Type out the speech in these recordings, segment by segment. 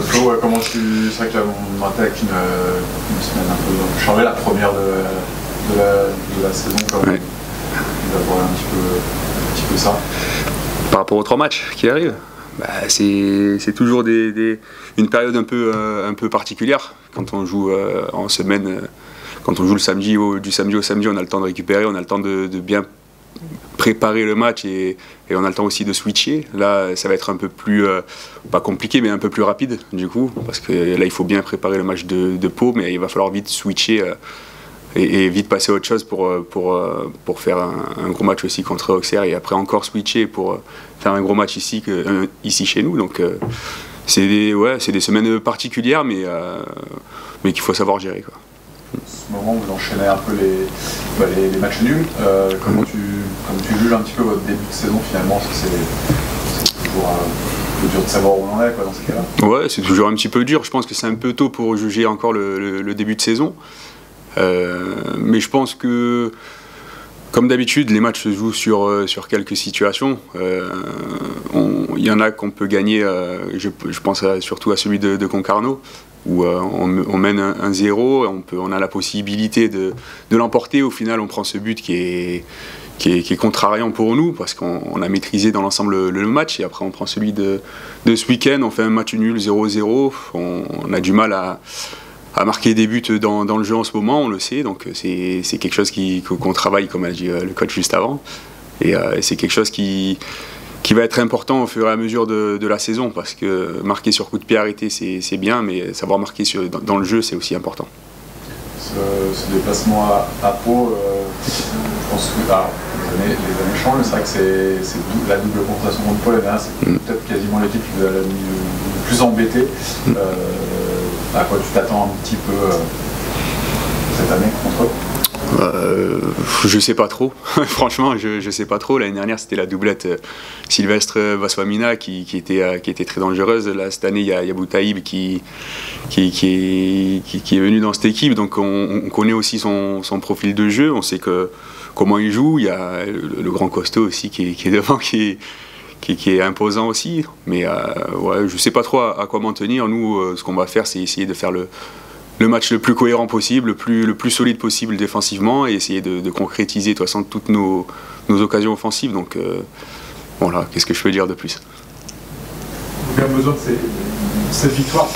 Flo, comment c'est vrai que là, on était avec une semaine un peu chargée, la première de la saison, quand même. D'avoir un petit peu ça. Par rapport aux 3 matchs qui arrivent, c'est toujours une période un peu particulière. Quand on joue en semaine, quand on joue du samedi au samedi, on a le temps de récupérer, on a le temps de bien préparer le match et on a le temps aussi de switcher. Là, ça va être un peu plus, pas compliqué, mais un peu plus rapide du coup, parce que là, il faut bien préparer le match de Pau, mais il va falloir vite switcher et vite passer à autre chose pour faire un gros match aussi contre Auxerre et après encore switcher pour faire un gros match ici chez nous. Donc c'est des semaines particulières, mais qu'il faut savoir gérer, quoi. Ce moment, vous enchaînez un peu les matchs nuls. Comment tu juges un petit peu votre début de saison finalement? C'est toujours un peu dur de savoir où on en est, quoi, dans ces cas-là. Ouais, c'est toujours un petit peu dur. Je pense que c'est un peu tôt pour juger encore le début de saison. Mais je pense que, comme d'habitude, les matchs se jouent sur quelques situations. Il y en a qu'on peut gagner, je pense surtout à celui de Concarneau, où on mène 1-0, on a la possibilité de l'emporter. Au final, on prend ce but qui est contrariant pour nous, parce qu'on a maîtrisé dans l'ensemble le match, et après on prend celui de ce week-end, on fait un match nul 0-0, on a du mal à marquer des buts dans le jeu en ce moment, on le sait, donc c'est quelque chose qu'on travaille, comme a dit le coach juste avant, et c'est quelque chose qui va être important au fur et à mesure de la saison, parce que marquer sur coup de pied arrêté c'est bien, mais savoir marquer dans le jeu c'est aussi important. Ce déplacement à Pau, je pense que les années changent, c'est vrai que c'est la double confrontation contre Pau, c'est peut-être quasiment l'équipe qui vous a le plus embêté. À quoi tu t'attends un petit peu cette année contre eux? Je sais pas trop, franchement je sais pas trop. L'année dernière c'était la doublette Sylvestre-Vaswamina qui était très dangereuse. Là cette année il y a Boutaïb qui est venu dans cette équipe, donc on connaît aussi son profil de jeu, on sait comment il joue. Il y a le grand costaud aussi qui est devant, qui est imposant aussi, mais ouais, je sais pas trop à quoi m'en tenir. Nous, ce qu'on va faire, c'est essayer de faire le match le plus cohérent possible, le plus solide possible défensivement, et essayer de concrétiser de toute façon toutes nos occasions offensives. Donc voilà, qu'est-ce que je peux dire de plus? Vous avez besoin de cette victoire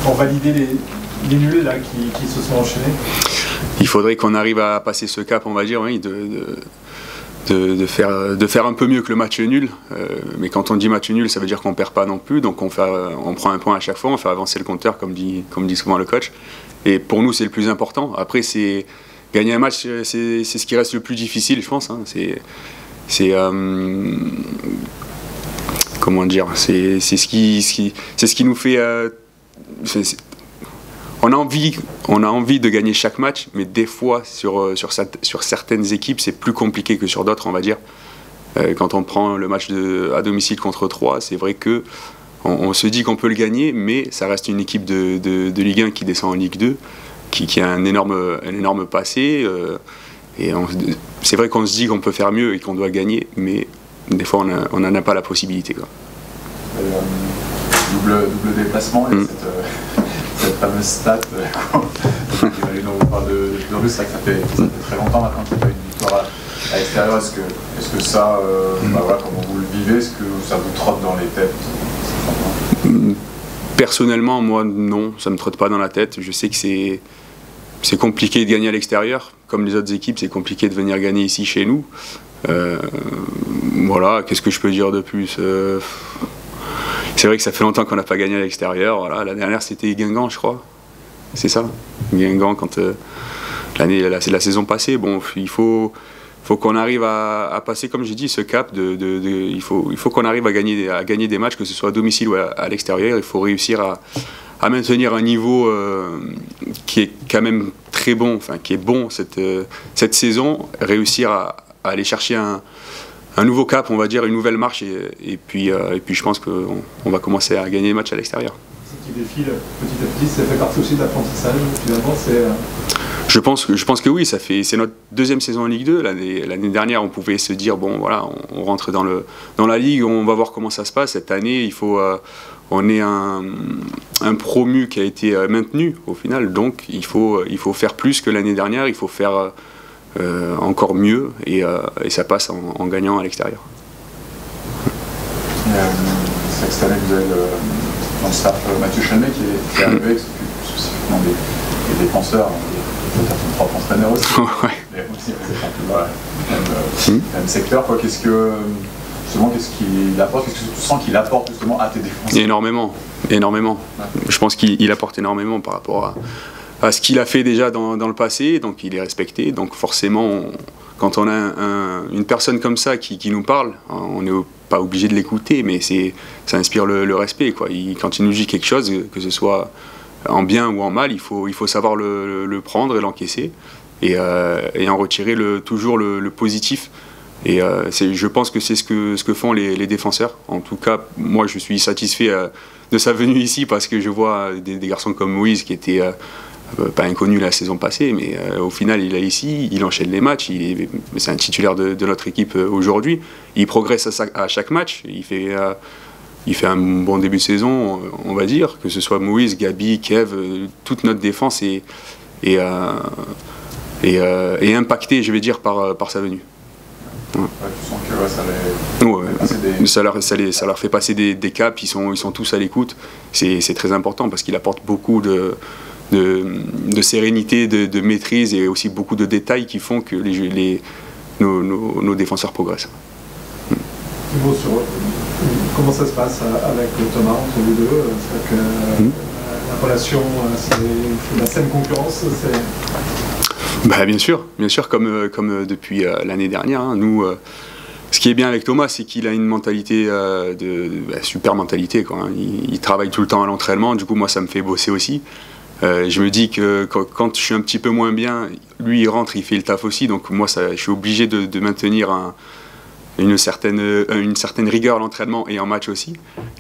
pour valider les nuls là, qui se sont enchaînés? Il faudrait qu'on arrive à passer ce cap, on va dire, oui, de faire un peu mieux que le match nul, mais quand on dit match nul, ça veut dire qu'on perd pas non plus, donc on prend un point à chaque fois, on fait avancer le compteur, comme dit souvent le coach, et pour nous c'est le plus important. Après, gagner un match, c'est ce qui reste le plus difficile, je pense, hein. Comment dire, c'est ce qui nous fait on a envie de gagner chaque match, mais des fois, sur certaines équipes, c'est plus compliqué que sur d'autres, on va dire. Quand on prend le match à domicile contre 3, c'est vrai que on se dit qu'on peut le gagner, mais ça reste une équipe de Ligue 1 qui descend en Ligue 2, qui a un énorme passé. Et c'est vrai qu'on se dit qu'on peut faire mieux et qu'on doit gagner, mais des fois, on n'en a pas la possibilité, quoi. Double déplacement, et cette fameuse stat, j'imagine on vous parle de plus, c'est vrai que ça fait très longtemps maintenant qu'il n'y a pas eu une victoire à l'extérieur. Est-ce que ça, voilà, comment vous le vivez, est-ce que ça vous trotte dans les têtes? Personnellement, moi, non, ça ne me trotte pas dans la tête. Je sais que c'est compliqué de gagner à l'extérieur, comme les autres équipes, c'est compliqué de venir gagner ici chez nous. Voilà, qu'est-ce que je peux dire de plus? C'est vrai que ça fait longtemps qu'on n'a pas gagné à l'extérieur. Voilà. La dernière, c'était Guingamp, je crois. C'est ça, Guingamp, quand c'est la saison passée. Bon, il faut qu'on arrive à passer, comme j'ai dit, ce cap. Il faut qu'on arrive à gagner des matchs, que ce soit à domicile ou à l'extérieur. Il faut réussir à maintenir un niveau qui est quand même très bon, enfin qui est bon cette saison. Réussir à aller chercher un nouveau cap, on va dire, une nouvelle marche, et puis je pense qu'on va commencer à gagner des matchs à l'extérieur. Ce qui défile petit à petit, ça fait partie aussi de l'apprentissage, finalement, Je pense que oui, c'est notre deuxième saison en Ligue 2. L'année dernière, on pouvait se dire, bon voilà, on rentre dans la Ligue, on va voir comment ça se passe. Cette année, on est un promu qui a été maintenu au final, donc il faut faire plus que l'année dernière, il faut faire encore mieux, et ça passe en gagnant à l'extérieur. C'est que cette année, vous avez dans le staff Mathieu Chalmet qui est arrivé, qui s'occupe spécifiquement des défenseurs, peut-être son propre entraîneur aussi, mais aussi c'est un peu même secteur. Qu'est-ce qu'il apporte, qu'est-ce que tu sens qu'il apporte justement à tes défenseurs? Énormément. Ouais. Je pense qu'il apporte énormément par rapport à ce qu'il a fait déjà dans le passé, donc il est respecté, donc forcément, quand on a une personne comme ça qui nous parle, on n'est pas obligé de l'écouter, mais ça inspire le respect, quoi. Quand il nous dit quelque chose, que ce soit en bien ou en mal, il faut savoir le prendre et l'encaisser, et en retirer toujours le positif. Et je pense que c'est ce que font les défenseurs. En tout cas, moi je suis satisfait de sa venue ici, parce que je vois des garçons comme Moïse qui étaient pas inconnu la saison passée, mais au final il est ici, il enchaîne les matchs, c'est un titulaire de notre équipe aujourd'hui, il progresse à chaque match, il fait un bon début de saison, on va dire, que ce soit Moïse, Gabi, Kev, toute notre défense est impactée, je vais dire, par sa venue. Ouais. Tu sens que ça leur fait passer des caps, ils sont tous à l'écoute, c'est très important parce qu'il apporte beaucoup de sérénité, de maîtrise, et aussi beaucoup de détails qui font que nos défenseurs progressent. Comment ça se passe avec Thomas entre vous deux? C'est que la relation, c'est la saine concurrence, Bien sûr, comme depuis l'année dernière. Hein. Nous, ce qui est bien avec Thomas, c'est qu'il a une mentalité, super mentalité, quoi, hein. Il travaille tout le temps à l'entraînement, du coup moi ça me fait bosser aussi. Je me dis que quand je suis un petit peu moins bien, lui il rentre, il fait le taf aussi, donc moi je suis obligé de maintenir une certaine rigueur à l'entraînement et en match aussi.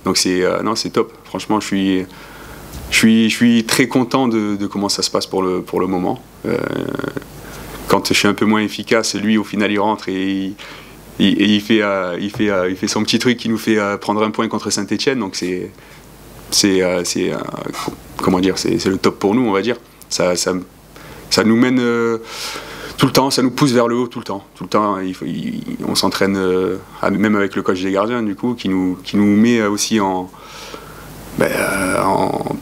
Donc c'est top. Franchement, je suis très content de comment ça se passe pour le moment. Quand je suis un peu moins efficace, lui au final il rentre et il fait son petit truc qui nous fait prendre un point contre Saint-Etienne. Donc comment dire, c'est le top pour nous, on va dire. Ça nous mène tout le temps, ça nous pousse vers le haut tout le temps. On s'entraîne, même avec le coach des gardiens, du coup, qui nous met aussi pas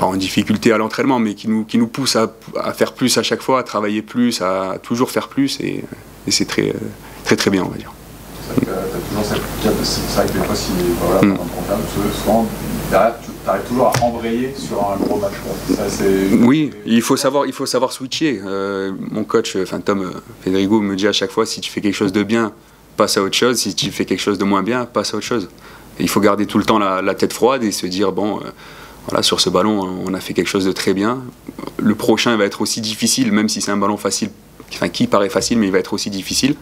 en difficulté à l'entraînement, mais qui nous pousse à faire plus à chaque fois, à travailler plus, à toujours faire plus, et c'est très, très, très bien, on va dire. C'est vrai que tu as toujours cette capacité, c'est vrai que des fois, pendant ton temps, souvent, derrière, tu arrives toujours à embrayer sur un gros match. Oui, il faut savoir switcher. Mon coach, Tom Federico, me dit à chaque fois, si tu fais quelque chose de bien, passe à autre chose. Si tu fais quelque chose de moins bien, passe à autre chose. Et il faut garder tout le temps la tête froide et se dire, bon, voilà, sur ce ballon, on a fait quelque chose de très bien. Le prochain va être aussi difficile, même si c'est un ballon facile, qui paraît facile, mais il va être aussi difficile.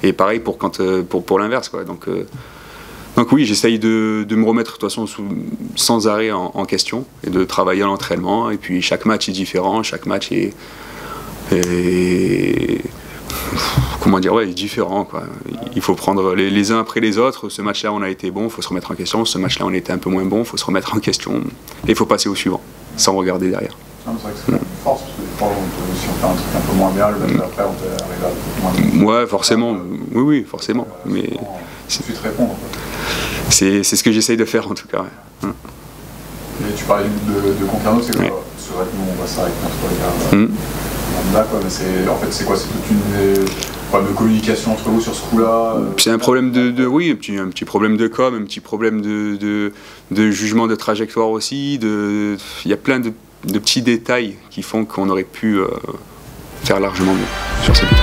Et pareil pour l'inverse, quoi. Donc oui, j'essaye de me remettre de toute façon sans arrêt en question, et de travailler à l'entraînement. Et puis chaque match est différent, chaque match est comment dire, est différent, quoi. Il faut prendre les uns après les autres. Ce match-là, on a été bon, il faut se remettre en question. Ce match-là, on était un peu moins bon, il faut se remettre en question. Et il faut passer au suivant, sans regarder derrière. C'est vrai que c'est une force, parce que des fois, si on fait un truc un peu moins bien, le match d'après, on peut arriver à un peu moins bien. Ouais, forcément, oui, forcément. Mais c'est suite répondre. C'est ce que j'essaye de faire, en tout cas. Ouais. Et tu parlais de Concarneau, c'est vrai que nous, on voit ça avec notre regard. Mais en fait, c'est quoi? C'est toute une problème de communication entre vous sur ce coup-là? C'est un problème oui, un petit problème de com, un petit problème de jugement de trajectoire aussi. Il y a plein de petits détails qui font qu'on aurait pu faire largement mieux sur ce but.